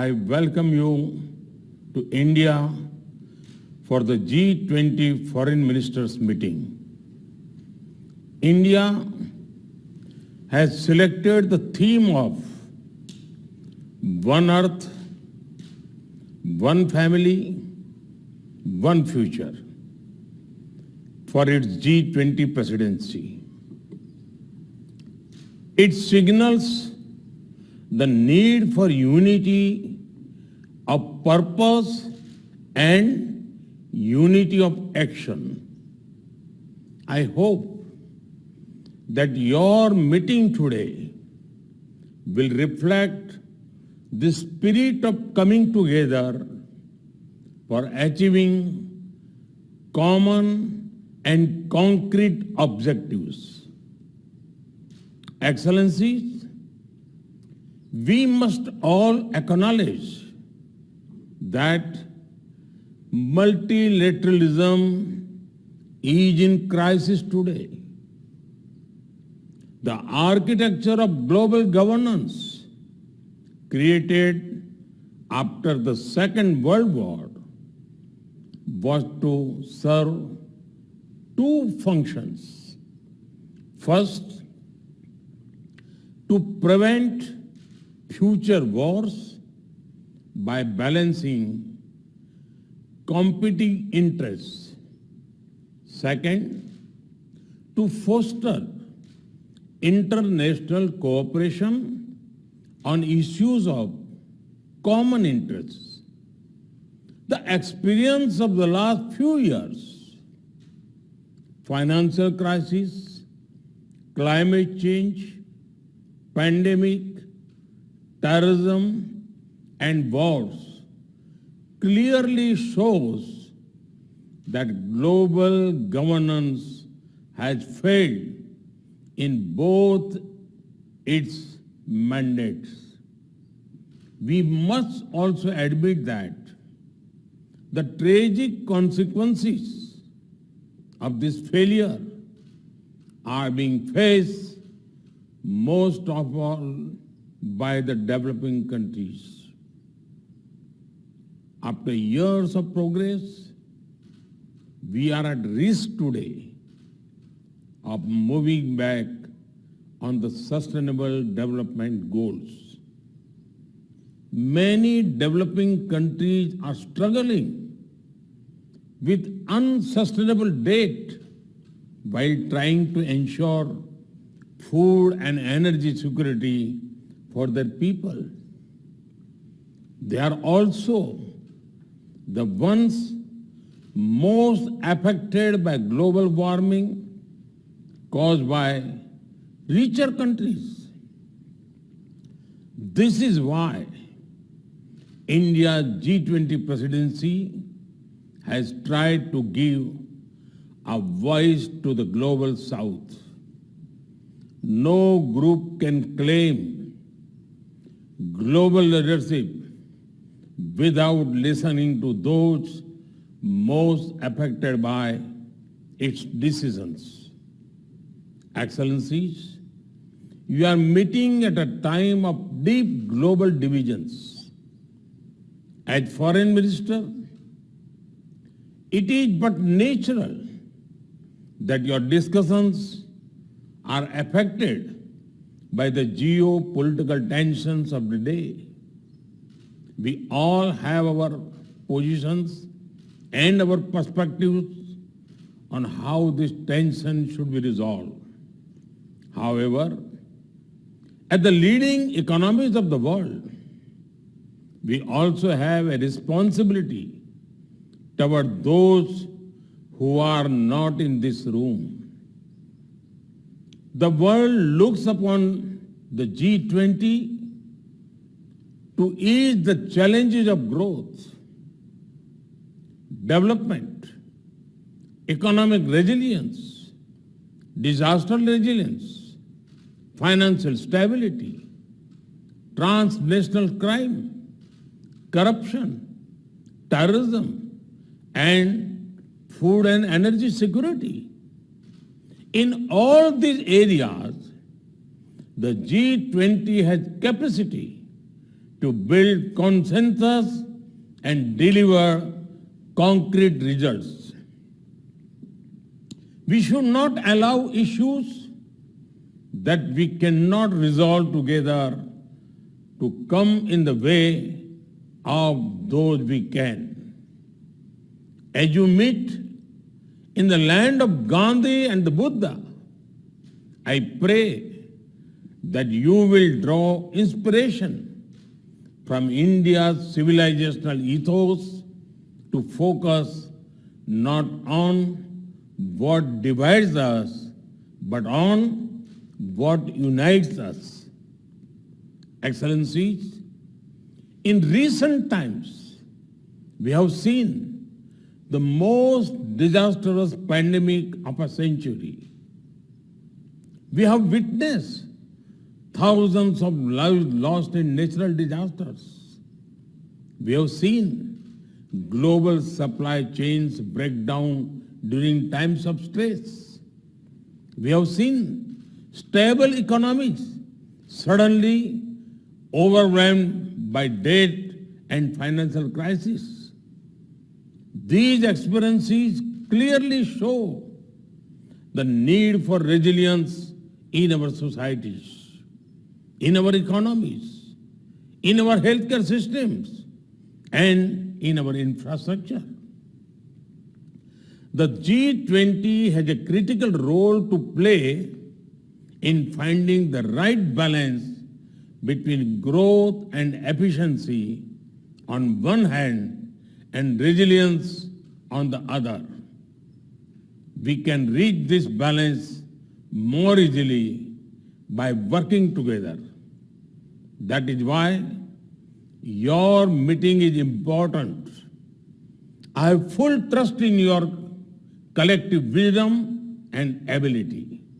I welcome you to India for the G20 Foreign Ministers meeting. India has selected the theme of One Earth, One Family, One Future for its G20 presidency. It signals the need for unity of purpose and unity of action. I hope that your meeting today will reflect the spirit of coming together for achieving common and concrete objectives. Excellencies, we must all acknowledge that multilateralism is in crisis today. The architecture of global governance created after the Second World War was to serve two functions. First, to prevent future wars by balancing competing interests. Second, to foster international cooperation on issues of common interests. The experience of the last few years, financial crisis, climate change, pandemic, terrorism, and wars clearly shows that global governance has failed in both its mandates. We must also admit that the tragic consequences of this failure are being faced most of all by the developing countries. After years of progress, we are at risk today of moving back on the sustainable development goals. Many developing countries are struggling with unsustainable debt while trying to ensure food and energy security for their people. They are also the ones most affected by global warming caused by richer countries. This is why India's G20 presidency has tried to give a voice to the global South. No group can claim global leadership without listening to those most affected by its decisions. Excellencies, you are meeting at a time of deep global divisions. As Foreign Minister, it is but natural that your discussions are affected by the geopolitical tensions of the day. We all have our positions and our perspectives on how this tension should be resolved. However, as the leading economies of the world, we also have a responsibility toward those who are not in this room. The world looks upon the G20 to ease the challenges of growth, development, economic resilience, disaster resilience, financial stability, transnational crime, corruption, terrorism, and food and energy security. In all these areas, the G20 has capacity to build consensus and deliver concrete results. We should not allow issues that we cannot resolve together to come in the way of those we can. As you meet in the land of Gandhi and the Buddha, I pray that you will draw inspiration from India's civilizational ethos to focus not on what divides us, but on what unites us. Excellencies, in recent times, we have seen the most disastrous pandemic of a century. We have witnessed thousands of lives lost in natural disasters. We have seen global supply chains break down during times of stress. We have seen stable economies suddenly overwhelmed by debt and financial crisis. These experiences clearly show the need for resilience in our societies, in our economies, in our healthcare systems, and in our infrastructure. The G20 has a critical role to play in finding the right balance between growth and efficiency on one hand and resilience on the other. We can reach this balance more easily by working together. That is why your meeting is important. I have full trust in your collective wisdom and ability.